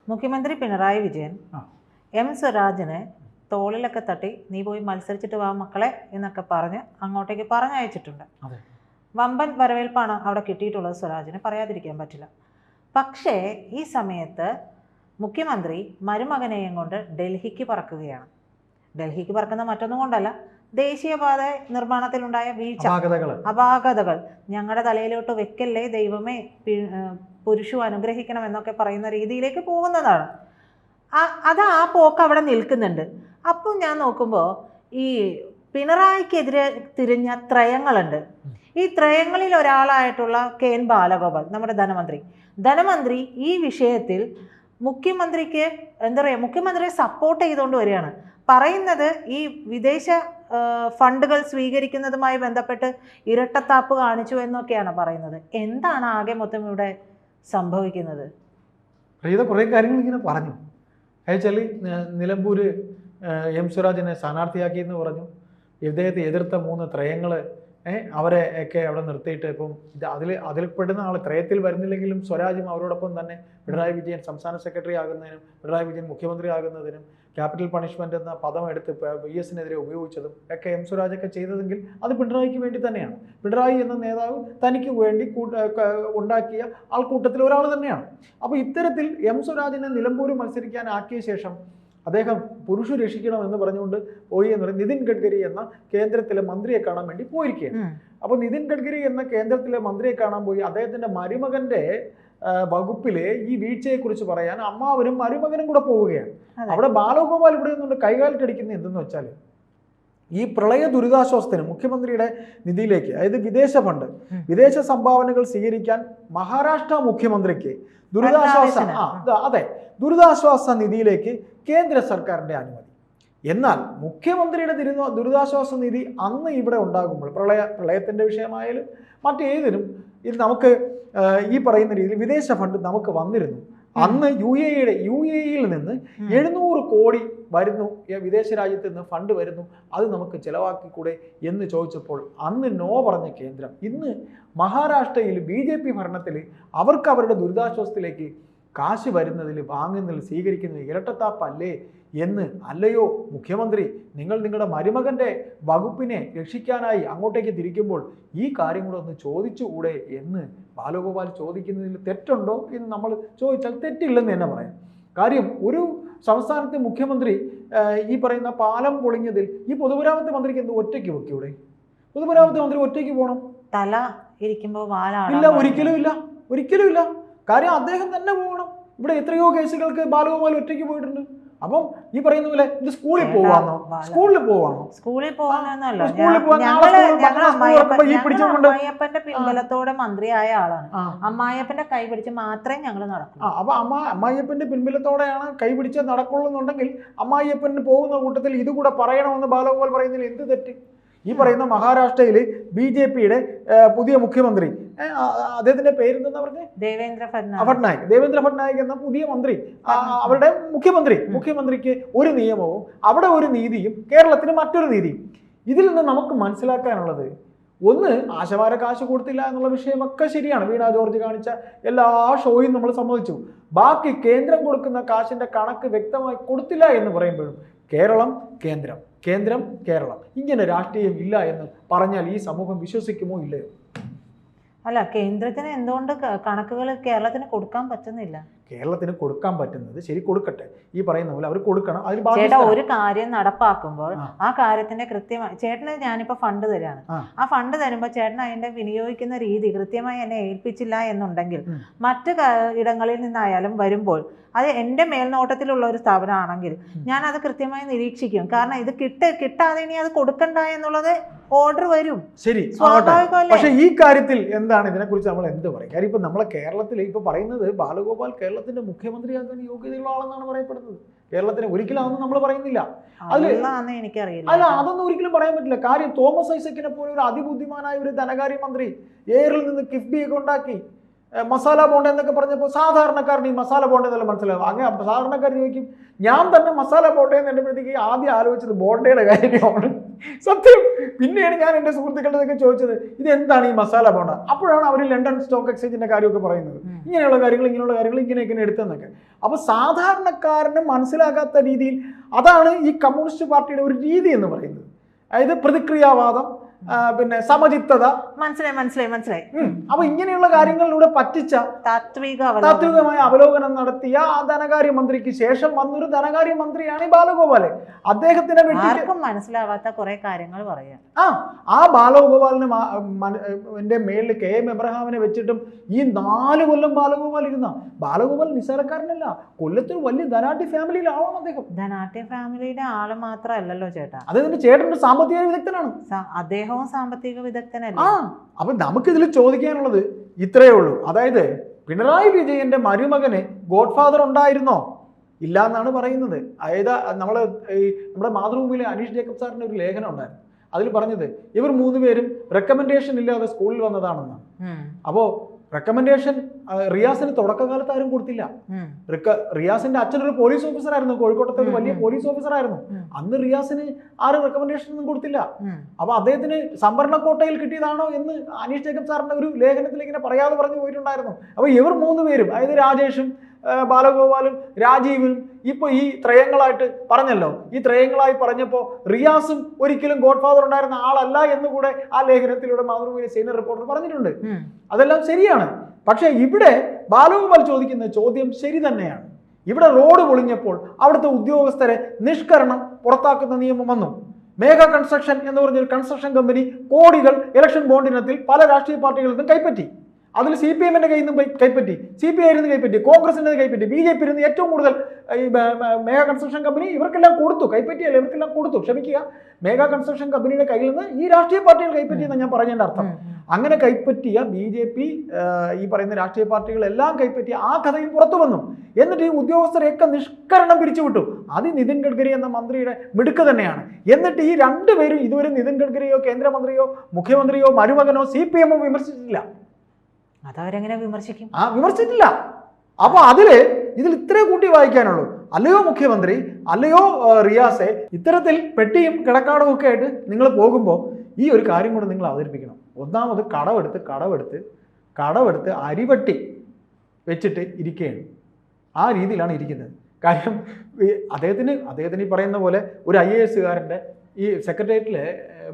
മുഖ്യമന്ത്രി പിണറായി വിജയൻ എം സ്വരാജിനെ തോളിലൊക്കെ തട്ടി നീ പോയി മത്സരിച്ചിട്ട് വാ മക്കളെ എന്നൊക്കെ പറഞ്ഞ് അങ്ങോട്ടേക്ക് പറഞ്ഞയച്ചിട്ടുണ്ട്. വമ്പൻ വരവേൽപ്പാണ് അവിടെ കിട്ടിയിട്ടുള്ളത് സ്വരാജിന്, പറയാതിരിക്കാൻ പറ്റില്ല. പക്ഷേ ഈ സമയത്ത് മുഖ്യമന്ത്രി മരുമകനെയും കൊണ്ട് ഡൽഹിക്ക് പറക്കുകയാണ്. ഡൽഹിക്ക് പറക്കുന്ന മറ്റൊന്നും കൊണ്ടല്ല, ദേശീയപാത നിർമ്മാണത്തിലുണ്ടായ വീഴ്ച, അപാകതകൾ ഞങ്ങളുടെ തലയിലോട്ട് വെക്കല്ലേ ദൈവമേ, പുരുഷു അനുഗ്രഹിക്കണം എന്നൊക്കെ പറയുന്ന രീതിയിലേക്ക് പോകുന്നതാണ്. അത് ആ പോക്ക് അവിടെ നിൽക്കുന്നുണ്ട്. അപ്പോൾ ഞാൻ നോക്കുമ്പോൾ ഈ പിണറായിക്കെതിരെ തിരിഞ്ഞ ത്രയങ്ങളുണ്ട്. ഈ ത്രയങ്ങളിൽ ഒരാളായിട്ടുള്ള KN ബാലഗോപാൽ, നമ്മുടെ ധനമന്ത്രി ഈ വിഷയത്തിൽ മുഖ്യമന്ത്രിക്ക് എന്താ പറയുക, മുഖ്യമന്ത്രിയെ സപ്പോർട്ട് ചെയ്തുകൊണ്ട് വരികയാണ്. പറയുന്നത് ഈ വിദേശ ഫണ്ടുകൾ സ്വീകരിക്കുന്നതുമായി ബന്ധപ്പെട്ട് ഇരട്ടത്താപ്പ് കാണിച്ചു എന്നൊക്കെയാണ് പറയുന്നത്. എന്താണ് ആകെ മൊത്തം ഇവിടെ സംഭവിക്കുന്നത്? കുറേ കാര്യങ്ങൾ ഇങ്ങനെ പറഞ്ഞു. അയച്ചാൽ നിലമ്പൂർ എം സ്വരാജിനെ സ്ഥാനാർത്ഥിയാക്കിയെന്ന് പറഞ്ഞു. ഇദ്ദേഹത്തെ എതിർത്ത 3 ത്രയങ്ങൾ അവരെ ഒക്കെ അവിടെ നിർത്തിയിട്ട് ഇപ്പം അതിൽ പെടുന്ന ആൾ ത്രയത്തിൽ വരുന്നില്ലെങ്കിലും സ്വരാജും അവരോടൊപ്പം തന്നെ പിണറായി വിജയൻ സംസ്ഥാന സെക്രട്ടറി ആകുന്നതിനും പിണറായി വിജയൻ മുഖ്യമന്ത്രി ആകുന്നതിനും ക്യാപിറ്റൽ പണിഷ്മെന്റ് എന്ന പദം എടുത്ത് VS-നെതിരെ ഉപയോഗിച്ചതും ഒക്കെ എം സ്വരാജൊക്കെ ചെയ്തതെങ്കിൽ അത് പിണറായിക്ക് വേണ്ടി തന്നെയാണ്. പിണറായി എന്ന നേതാവ് തനിക്ക് വേണ്ടി ഉണ്ടാക്കിയ ആൾക്കൂട്ടത്തിൽ ഒരാൾ തന്നെയാണ്. അപ്പോൾ ഇത്തരത്തിൽ എം സ്വരാജിനെ നിലമ്പൂർ മത്സരിക്കാൻ ആക്കിയ ശേഷം അദ്ദേഹം പുരുഷ രക്ഷിക്കണം എന്ന് പറഞ്ഞുകൊണ്ട് പോയി എന്ന് പറയും നിതിൻ ഗഡ്കരി എന്ന കേന്ദ്രത്തിലെ മന്ത്രിയെ കാണാൻ വേണ്ടി പോയിരിക്കുകയാണ്. അപ്പോൾ നിതിൻ ഗഡ്കരി എന്ന കേന്ദ്രത്തിലെ മന്ത്രിയെ കാണാൻ പോയി അദ്ദേഹത്തിന്റെ മരുമകന്റെ വകുപ്പിലെ ഈ വീഴ്ചയെക്കുറിച്ച് പറയാൻ അമ്മാവനും മരുമകനും കൂടെ പോവുകയാണ്. അവിടെ ബാലഗോപാൽ ഇവിടെ നിന്നുകൊണ്ട് കൈകാലിട്ടടിക്കുന്നത് എന്തെന്ന് വെച്ചാൽ ഈ പ്രളയ ദുരിതാശ്വാസത്തിന് മുഖ്യമന്ത്രിയുടെ നിധിയിലേക്ക്, അതായത് വിദേശ ഫണ്ട്, വിദേശ സംഭാവനകൾ സ്വീകരിക്കാൻ മഹാരാഷ്ട്ര മുഖ്യമന്ത്രിക്ക് ദുരിതാശ്വാസ നിധിയിലേക്ക് കേന്ദ്ര സർക്കാരിന്റെ അനുമതി. എന്നാൽ മുഖ്യമന്ത്രിയുടെ ദുരിതാശ്വാസ നിധി അന്ന് ഇവിടെ ഉണ്ടാകുമ്പോൾ പ്രളയത്തിന്റെ വിഷയമായാലും മറ്റേതിനും ഇത് നമുക്ക് ഈ പറയുന്ന രീതിയിൽ വിദേശ ഫണ്ട് നമുക്ക് വന്നിരുന്നു. അന്ന് UAE-യിൽ നിന്ന് 700 കോടി വരുന്നു, വിദേശ രാജ്യത്ത് നിന്ന് ഫണ്ട് വരുന്നു, അത് നമുക്ക് ചിലവാക്കിക്കൂടെ എന്ന് ചോദിച്ചപ്പോൾ അന്ന് നോ പറഞ്ഞ കേന്ദ്രം ഇന്ന് മഹാരാഷ്ട്രയിൽ BJP ഭരണത്തിൽ അവർക്ക് അവരുടെ ദുരിതാശ്വാസത്തിലേക്ക് കാശ് വരുന്നതിൽ വാങ്ങുന്നതിൽ സ്വീകരിക്കുന്നതിൽ ഇരട്ടത്താപ്പല്ലേ എന്ന്. അല്ലയോ മുഖ്യമന്ത്രി, നിങ്ങൾ നിങ്ങളുടെ മരുമകന്റെ വകുപ്പിനെ രക്ഷിക്കാനായി അങ്ങോട്ടേക്ക് തിരിക്കുമ്പോൾ ഈ കാര്യം കൂടെ ഒന്ന് ചോദിച്ചുകൂടെ എന്ന് ബാലഗോപാൽ ചോദിക്കുന്നതിൽ തെറ്റുണ്ടോ എന്ന് നമ്മൾ ചോദിച്ചാൽ തെറ്റില്ലെന്ന് തന്നെ പറയാം. കാര്യം ഒരു സംസ്ഥാനത്തെ മുഖ്യമന്ത്രി ഈ പറയുന്ന പാലം പൊളിഞ്ഞതിൽ ഈ പൊതുമരാമത്ത് മന്ത്രിക്ക് എന്ത് ഒറ്റയ്ക്ക് വെക്കൂടെ? പൊതുമരാമത്ത് മന്ത്രി ഒറ്റയ്ക്ക് പോകണം? തല ഇരിക്കുമ്പോൾ ഇല്ല, ഒരിക്കലും ഇല്ല. കാര്യം അദ്ദേഹം തന്നെ പോകണം. ഇവിടെ എത്രയോ കേസുകൾക്ക് ബാലഗോപാൽ ഒറ്റയ്ക്ക് പോയിട്ടുണ്ട്. അപ്പം ഈ പറയുന്ന പോലെ ഇത് സ്കൂളിൽ പോവാന്നോ? സ്കൂളിൽ പോകാനൊന്നുമല്ല. അമ്മായിയപ്പന്റെ പിൻബലത്തോടെ മന്ത്രിയായ ആളാണ്. അമ്മായിയപ്പന്റെ കൈ പിടിച്ച് മാത്രമേ ഞങ്ങൾ നടക്കൂ. അപ്പൊ അമ്മായിയപ്പന്റെ പിൻബലത്തോടെയാണ് കൈ പിടിച്ച് നടക്കുള്ളൂന്നുണ്ടെങ്കിൽ അമ്മായിയപ്പന് പോകുന്ന കൂട്ടത്തിൽ ഇതുകൂടെ പറയണമെന്ന് ബാലഗോപാൽ പറയുന്നതിൽ എന്ത് തെറ്റ്? ഈ പറയുന്ന മഹാരാഷ്ട്രയിൽ BJP-യുടെ പുതിയ മുഖ്യമന്ത്രി, അദ്ദേഹത്തിന്റെ പേരെന്താ പറഞ്ഞത്? ദേവേന്ദ്ര ഫട്നായിക് എന്ന പുതിയ മന്ത്രി, അവരുടെ മുഖ്യമന്ത്രിക്ക് ഒരു നിയമവും അവിടെ ഒരു നീതിയും കേരളത്തിന് മറ്റൊരു നീതിയും. ഇതിൽ നിന്ന് നമുക്ക് മനസ്സിലാക്കാനുള്ളത്, ഒന്ന്, ആശമാരെ കാശ് കൊടുത്തില്ല എന്നുള്ള വിഷയമൊക്കെ ശരിയാണ്. വീണ ജോർജ് കാണിച്ച എല്ലാ ഷോയും നമ്മൾ സമ്മതിച്ചു. ബാക്കി കേന്ദ്രം കൊടുക്കുന്ന കാശിന്റെ കണക്ക് വ്യക്തമായി കൊടുത്തില്ല എന്ന് പറയുമ്പോഴും കേരളം കേരളം ഇങ്ങനെ രാഷ്ട്രീയം ഇല്ല എന്ന് പറഞ്ഞാൽ ഈ സമൂഹം വിശ്വസിക്കുമോ ഇല്ലയോ? അല്ല, കേന്ദ്രത്തിന് എന്തുകൊണ്ട് കണക്കുകൾ കേരളത്തിന് കൊടുക്കാൻ പറ്റുന്നില്ല? കേരളത്തിന് കൊടുക്കാൻ പറ്റുന്നത് ശരി, കൊടുക്കട്ടെ. ഈ പറയുന്ന പോലെ അവർ കൊടുക്കണം. ചേട്ടാ, ഒരു കാര്യം നടപ്പാക്കുമ്പോൾ ആ കാര്യത്തിന്റെ കൃത്യമായി ചേട്ടന് ഞാനിപ്പോ ഫണ്ട് തരാണ്. ആ ഫണ്ട് തരുമ്പോൾ ചേട്ടൻ അതിന്റെ വിനിയോഗിക്കുന്ന രീതി കൃത്യമായി എന്നെ ഏൽപ്പിച്ചില്ല എന്നുണ്ടെങ്കിൽ മറ്റു ഇടങ്ങളിൽ നിന്നായാലും വരുമ്പോൾ അത് എൻ്റെ മേൽനോട്ടത്തിലുള്ള ഒരു സ്ഥാപനമാണെങ്കിൽ ഞാൻ അത് കൃത്യമായി നിരീക്ഷിക്കും. കാരണം ഇത് കിട്ടാതെ ഇനി അത് കൊടുക്കണ്ട എന്നുള്ളത് ഓർഡർ വരും. ശരി, പക്ഷെ ഈ കാര്യത്തിൽ എന്താണ് ഇതിനെക്കുറിച്ച് നമ്മൾ എന്ത് പറയും? കാര്യം ഇപ്പൊ നമ്മളെ കേരളത്തിൽ ഇപ്പൊ പറയുന്നത് ബാലഗോപാൽ കേരളത്തിന്റെ മുഖ്യമന്ത്രിയാകാൻ യോഗ്യതയുള്ള ആളെന്നാണ് പറയപ്പെടുന്നത്. കേരളത്തിന് ഒരിക്കലും അതൊന്നും നമ്മൾ പറയുന്നില്ല. എനിക്കറിയില്ല. അല്ല, അതൊന്നും ഒരിക്കലും പറയാൻ പറ്റില്ല. കാര്യം തോമസ് ഐസക്കിനെ പോലെ ഒരു അതിബുദ്ധിമാനായ ഒരു ധനകാര്യമന്ത്രി എയറിൽ നിന്ന് കിഫ്ബിയൊക്കെ ഉണ്ടാക്കി മസാല ബോണ്ട എന്നൊക്കെ പറഞ്ഞപ്പോൾ സാധാരണക്കാരൻ ഈ മസാല ബോണ്ട എന്നല്ല മനസ്സിലാവും. അങ്ങനെ സാധാരണക്കാരൻ ചോദിക്കും, ഞാൻ തന്നെ മസാല ബോണ്ട എന്ന് എന്നുമ്പോഴത്തേക്ക് ആദ്യം ആലോചിച്ചത് ബോണ്ടയുടെ കാര്യമാണ്. സത്യം. പിന്നെയാണ് ഞാൻ എൻ്റെ സുഹൃത്തുക്കളുടെ ചോദിച്ചത് ഇത് എന്താണ് ഈ മസാല ബോണ്ട. അപ്പോഴാണ് അവർ ലണ്ടൻ സ്റ്റോക്ക് എക്സ്ചേഞ്ചിന്റെ കാര്യമൊക്കെ പറയുന്നത്. ഇങ്ങനെയുള്ള കാര്യങ്ങൾ ഇങ്ങനെയൊക്കെ എടുത്തെന്നൊക്കെ. അപ്പൊ സാധാരണക്കാരന് മനസ്സിലാകാത്ത രീതിയിൽ അതാണ് ഈ കമ്മ്യൂണിസ്റ്റ് പാർട്ടിയുടെ ഒരു രീതി എന്ന് പറയുന്നത്. അതായത് പ്രതിക്രിയാവാദം, പിന്നെ സമചിത്തത. മനസ്സിലായി. അപ്പൊ ഇങ്ങനെയുള്ള കാര്യങ്ങളിലൂടെ പറ്റിച്ച താത്വികമായ അവലോകനം നടത്തിയ ആ ധനകാര്യമന്ത്രിക്ക് ശേഷം വന്നൊരു ധനകാര്യമന്ത്രിയാണ് ഈ ബാലഗോപാല്. അദ്ദേഹത്തിനെ മനസ്സിലാവാത്ത കുറെ കാര്യങ്ങൾ പറയാം. ആ ബാലഗോപാലിന്റെ മേളിൽ KM എബ്രഹാമിനെ വെച്ചിട്ടും ഈ 4 കൊല്ലം ബാലഗോപാൽ ബാലഗോപാൽ നിസ്സാരക്കാരനല്ല. കൊല്ലത്തൊരു വലിയ ധനാട്യ ഫാമിലിയിലാവണം അദ്ദേഹം. ധനാട്യ ഫാമിലിയുടെ ആള് മാത്രമല്ലല്ലോ ചേട്ടാ, അദ്ദേഹത്തിന്റെ ചേട്ടന്റെ സാമ്പത്തിക വിദഗ്ധനാണ്. അദ്ദേഹവും സാമ്പത്തിക വിദഗ്ധനല്ല. അപ്പൊ നമുക്കിതിൽ ചോദിക്കാനുള്ളത് ഇത്രയേ ഉള്ളൂ. അതായത് പിണറായി വിജയന്റെ മരുമകന് ഗോഡ് ഫാദർ ഉണ്ടായിരുന്നോ? ഇല്ല എന്നാണ് പറയുന്നത്. അതായത് നമ്മുടെ മാതൃഭൂമിയിലെ അനീഷ് ജേക്കബ് സാറിന്റെ ഒരു ലേഖനം ഉണ്ടായിരുന്നു. അതിൽ പറഞ്ഞത് ഇവർ 3 പേരും റെക്കമെൻഡേഷൻ ഇല്ലാതെ സ്കൂളിൽ വന്നതാണെന്നാണ്. അപ്പോ റെക്കമെൻഡേഷൻ റിയാസിന് തുടക്കകാലത്ത് ആരും കൊടുത്തില്ല. റിയാസിന്റെ അച്ഛനൊരു പോലീസ് ഓഫീസർ ആയിരുന്നു, കോഴിക്കോട്ടത്തെ ഒരു വലിയ പോലീസ് ഓഫീസർ ആയിരുന്നു. അന്ന് റിയാസിന് ആരും റെക്കമെൻഡേഷൻ ഒന്നും കൊടുത്തില്ല. അപ്പൊ അദ്ദേഹത്തിന് സംവരണ കോട്ടയിൽ കിട്ടിയതാണോ എന്ന് അനീഷ് ജേക്കബ് സാറിന്റെ ഒരു ലേഖനത്തിൽ ഇങ്ങനെ പറയാതെ പറഞ്ഞു പോയിട്ടുണ്ടായിരുന്നു. അപ്പൊ ഇവർ 3 പേരും, അതായത് രാജേഷും ബാലഗോപാലും രാജീവും ഇപ്പൊ ഈ ത്രയങ്ങളായിട്ട് പറഞ്ഞല്ലോ. ഈ ത്രയങ്ങളായി പറഞ്ഞപ്പോൾ റിയാസും ഒരിക്കലും ഗോഡ് ഫാദർ ഉണ്ടായിരുന്ന ആളല്ല എന്ന് കൂടെ ആ ലേഖനത്തിലൂടെ മാതൃഭൂമിയിലെ സീനിയർ റിപ്പോർട്ടർ പറഞ്ഞിട്ടുണ്ട്. അതെല്ലാം ശരിയാണ്. പക്ഷെ ഇവിടെ ബാലഗോപാൽ ചോദിക്കുന്ന ചോദ്യം ശരി തന്നെയാണ്. ഇവിടെ റോഡ് പൊളിഞ്ഞപ്പോൾ അവിടുത്തെ ഉദ്യോഗസ്ഥരെ നിഷ്കരണം പുറത്താക്കുന്ന നിയമം വന്നു. മേഘ കൺസ്ട്രക്ഷൻ എന്ന് പറഞ്ഞൊരു കൺസ്ട്രക്ഷൻ കമ്പനി കോടികൾ ഇലക്ഷൻ ബോണ്ടിനത്തിൽ പല രാഷ്ട്രീയ പാർട്ടികളിൽ നിന്നും കൈപ്പറ്റി. അതിൽ CPM-ന്റെ കയ്യിൽ നിന്നും കൈപ്പറ്റി, CPI കൈപ്പറ്റി, കോൺഗ്രസിന്റെ കൈപ്പറ്റി, BJP ഏറ്റവും കൂടുതൽ ഈ മേഘ കൺസ്ട്രക്ഷൻ കമ്പനി ഇവർക്കെല്ലാം കൊടുത്തു. കൈപ്പറ്റിയല്ല, ഇവർക്കെല്ലാം കൊടുത്തു. ക്ഷമിക്കുക, മേഘ കൺസ്ട്രക്ഷൻ കമ്പനിയുടെ കയ്യിൽ നിന്ന് ഈ രാഷ്ട്രീയ പാർട്ടികൾ കൈപ്പറ്റിയെന്ന് ഞാൻ പറഞ്ഞതിന്റെ അർത്ഥം. അങ്ങനെ കൈപ്പറ്റിയ BJP ഈ പറയുന്ന രാഷ്ട്രീയ പാർട്ടികളെല്ലാം കൈപ്പറ്റിയ ആ കഥയും പുറത്തു വന്നു. എന്നിട്ട് ഈ ഉദ്യോഗസ്ഥരെയൊക്കെ നിഷ്കരണം പിരിച്ചുവിട്ടു. അത് നിതിൻ ഗഡ്കരി എന്ന മന്ത്രിയുടെ മിടുക്ക് തന്നെയാണ്. എന്നിട്ട് ഈ 2 പേരും ഇതുവരെ നിതിൻ ഗഡ്കരിയോ കേന്ദ്രമന്ത്രിയോ മുഖ്യമന്ത്രിയോ മരുമകനോ CPM വിമർശിച്ചിട്ടില്ല. അതവരെങ്ങനെ വിമർശിക്കും? വിമർശിച്ചിട്ടില്ല. അപ്പൊ ഇതിൽ ഇത്രേ കൂട്ടി വായിക്കാനുള്ളൂ. അല്ലയോ മുഖ്യമന്ത്രി, അല്ലയോ റിയാസെ, ഇത്തരത്തിൽ പെട്ടിയും കിടക്കാടും ഒക്കെ ആയിട്ട് നിങ്ങൾ പോകുമ്പോൾ ഈ ഒരു കാര്യം കൂടെ നിങ്ങൾ അവതരിപ്പിക്കണം. ഒന്നാമത് കടവെടുത്ത് അരിവട്ടി വെച്ചിട്ട് ഇരിക്കുകയാണ്. ആ രീതിയിലാണ് ഇരിക്കുന്നത്. കാര്യം അദ്ദേഹത്തിന് ഈ പറയുന്ന പോലെ ഒരു IAS-കാരൻ്റെ ഈ സെക്രട്ടേറിയറ്റിലെ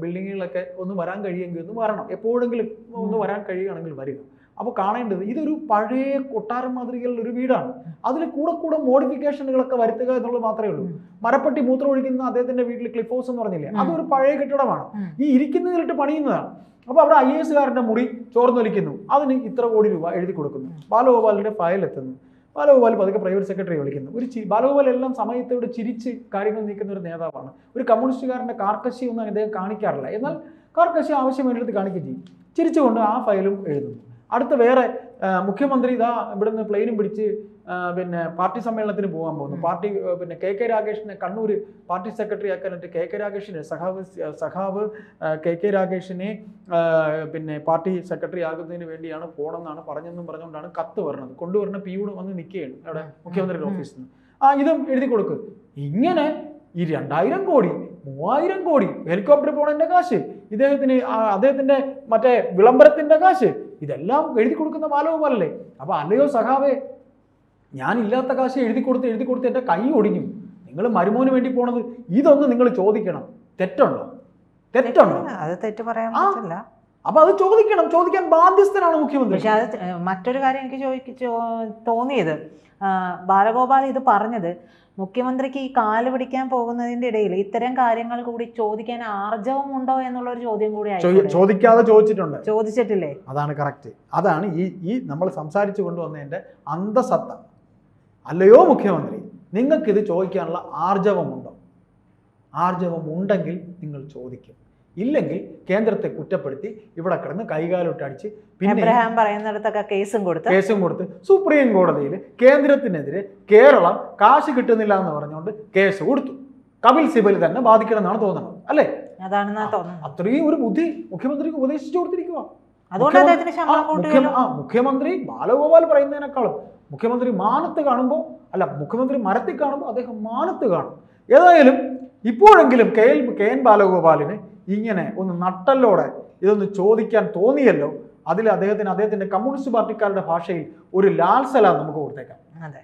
ബിൽഡിങ്ങുകളൊക്കെ ഒന്ന് വരാൻ കഴിയുമെങ്കിൽ ഒന്ന് വരണം. എപ്പോഴെങ്കിലും ഒന്ന് വരാൻ കഴിയുകയാണെങ്കിൽ വരിക. അപ്പോൾ കാണേണ്ടത് ഇതൊരു പഴയ കൊട്ടാരം മാതൃകയിലുള്ള ഒരു വീടാണ്. അതിൽ കൂടെ മോഡിഫിക്കേഷനുകളൊക്കെ വരുത്തുക എന്നുള്ളത് മാത്രമേ ഉള്ളൂ. മരപ്പട്ടി മൂത്രം ഒഴിക്കുന്ന അദ്ദേഹത്തിന്റെ വീട്ടിൽ ക്ലിഫ് ഹൗസ് എന്ന് പറഞ്ഞില്ലേ, അതൊരു പഴയ കെട്ടിടമാണ്. ഈ ഇരിക്കുന്നതിലിട്ട് പണിയുന്നതാണ്. അപ്പോൾ അവിടെ IAS-കാരൻ്റെ മുറി ചോർന്നൊലിക്കുന്നു, അതിന് ഇത്ര കോടി രൂപ എഴുതി കൊടുക്കുന്നു. ബാലഗോപാലിന്റെ ഫയൽ എത്തുന്നു. ബാലഗോപാൽ പതുക്കെ പ്രൈവറ്റ് സെക്രട്ടറി വിളിക്കുന്നു. ബാലഗോപാൽ എല്ലാം സമയത്തോട് ചിരിച്ച് കാര്യങ്ങൾ നീക്കുന്ന ഒരു നേതാവാണ്. ഒരു കമ്മ്യൂണിസ്റ്റുകാരൻ്റെ കാർക്കശി ഒന്നും അദ്ദേഹം കാണിക്കാറില്ല. എന്നാൽ കാർക്കശി ആവശ്യം വേണ്ടത് കാണിക്കുകയും ചെയ്യും. ചിരിച്ചുകൊണ്ട് ആ ഫയലും എഴുതുന്നു. അടുത്ത വേറെ മുഖ്യമന്ത്രി ഇവിടുന്ന് പ്ലെയിനും പിടിച്ച് പിന്നെ പാർട്ടി സമ്മേളനത്തിന് പോകാൻ പോകുന്നു. പാർട്ടി പിന്നെ KK രാഗേഷിനെ കണ്ണൂർ പാർട്ടി സെക്രട്ടറി ആക്കാനായിട്ട് KK രാഗേഷിനെ സഖാവ് KK രാഗേഷിനെ പിന്നെ പാർട്ടി സെക്രട്ടറി ആകുന്നതിന് വേണ്ടിയാണ് പോകണമെന്നാണ് പറഞ്ഞുകൊണ്ടാണ് കത്ത് വരുന്നത്. കൊണ്ടുവരുന്ന പിയൂട് വന്ന് നിൽക്കുകയാണ് അവിടെ മുഖ്യമന്ത്രിയുടെ ഓഫീസിൽ നിന്ന്. ഇതും എഴുതി കൊടുക്കും. ഇങ്ങനെ ഈ 2000 കോടി 3000 കോടി ഹെലികോപ്റ്റർ പോണതിന്റെ കാശ്, അദ്ദേഹത്തിന്റെ മറ്റേ വിളംബരത്തിന്റെ കാശ്, ഇതെല്ലാം എഴുതി കൊടുക്കുന്ന ബാലഗോപാലല്ലേ. അപ്പൊ അല്ലയോ സഖാവേ, ഞാനില്ലാത്ത കാശ് എഴുതി കൊടുത്ത് എൻ്റെ കൈ ഒടിഞ്ഞു. നിങ്ങൾ മരുമോന് വേണ്ടി പോണത് ഇതൊന്നും നിങ്ങൾ ചോദിക്കണം. തെറ്റുണ്ടോ? അത് തെറ്റ് പറയാൻ പറ്റില്ല. അപ്പൊ അത് ചോദിക്കാൻ ബാധ്യസ്ഥനാണ് മുഖ്യമന്ത്രി. പക്ഷെ അത് മറ്റൊരു കാര്യം എനിക്ക് തോന്നിയത്, ബാലഗോപാൽ ഇത് പറഞ്ഞത് മുഖ്യമന്ത്രിക്ക് ഈ കാല് പിടിക്കാൻ പോകുന്നതിന്റെ ഇടയിൽ ഇത്തരം കാര്യങ്ങൾ കൂടി ചോദിക്കാൻ ആർജവമുണ്ടോ എന്നുള്ളൊരു ചോദ്യം കൂടി ചോദിച്ചിട്ടില്ലേ? അതാണ് കറക്റ്റ്. അതാണ് ഈ നമ്മൾ സംസാരിച്ചു കൊണ്ടുവന്നതിന്റെ അന്തസത്ത. അല്ലയോ മുഖ്യമന്ത്രി, നിങ്ങൾക്കിത് ചോദിക്കാനുള്ള ആർജവമുണ്ടോ? ആർജവമുണ്ടെങ്കിൽ നിങ്ങൾ ചോദിക്കും. ഇല്ലെങ്കിൽ കേന്ദ്രത്തെ കുറ്റപ്പെടുത്തി ഇവിടെ കിടന്ന് കൈകാലോട്ടടിച്ച് പിന്നെ പറയുന്നിടത്തൊക്കെ കേസും കൊടുത്ത് സുപ്രീം കോടതിയിൽ കേന്ദ്രത്തിനെതിരെ കേരളം കാശ് കിട്ടുന്നില്ല എന്ന് പറഞ്ഞുകൊണ്ട് കേസ് കൊടുത്തു. കപിൽ സിബൽ തന്നെ ബാധിക്കണം എന്നാണ് തോന്നുന്നത്, അല്ലേ? അത്രയും ഒരു ബുദ്ധി മുഖ്യമന്ത്രിക്ക് ഉപദേശിച്ചു കൊടുത്തിരിക്കുക. മുഖ്യമന്ത്രി ബാലഗോപാൽ പറയുന്നതിനേക്കാളും മുഖ്യമന്ത്രി മരത്തിൽ കാണുമ്പോൾ അദ്ദേഹം മാനത്ത് കാണും. ഏതായാലും ഇപ്പോഴെങ്കിലും കെ എൻ ബാലഗോപാലിന് ഇങ്ങനെ ഒന്ന് നട്ടല്ലോടെ ഇതൊന്ന് ചോദിക്കാൻ തോന്നിയല്ലോ, അതിൽ അദ്ദേഹത്തിൻ്റെ കമ്മ്യൂണിസ്റ്റ് പാർട്ടിക്കാരുടെ ഭാഷയിൽ ഒരു ലാൽ സലാം നമുക്ക് കൊടുത്തേക്കാം. അതെ.